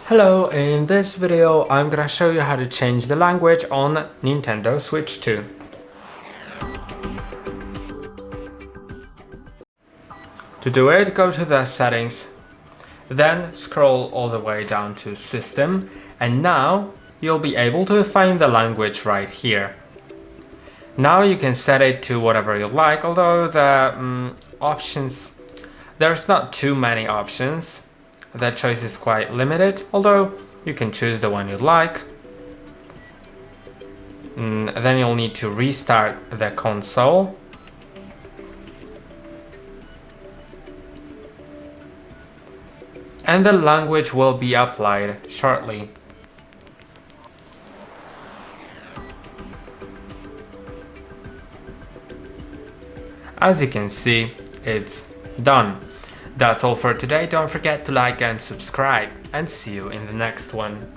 Hello, in this video I'm gonna show you how to change the language on Nintendo Switch 2. To do it, go to the settings, then scroll all the way down to System, and now you'll be able to find the language right here. Now you can set it to whatever you like, although the options, there's not too many options. The choice is quite limited, although you can choose the one you like. Then you'll need to restart the console. And the language will be applied shortly. As you can see, it's done. That's all for today. Don't forget to like and subscribe, and see you in the next one.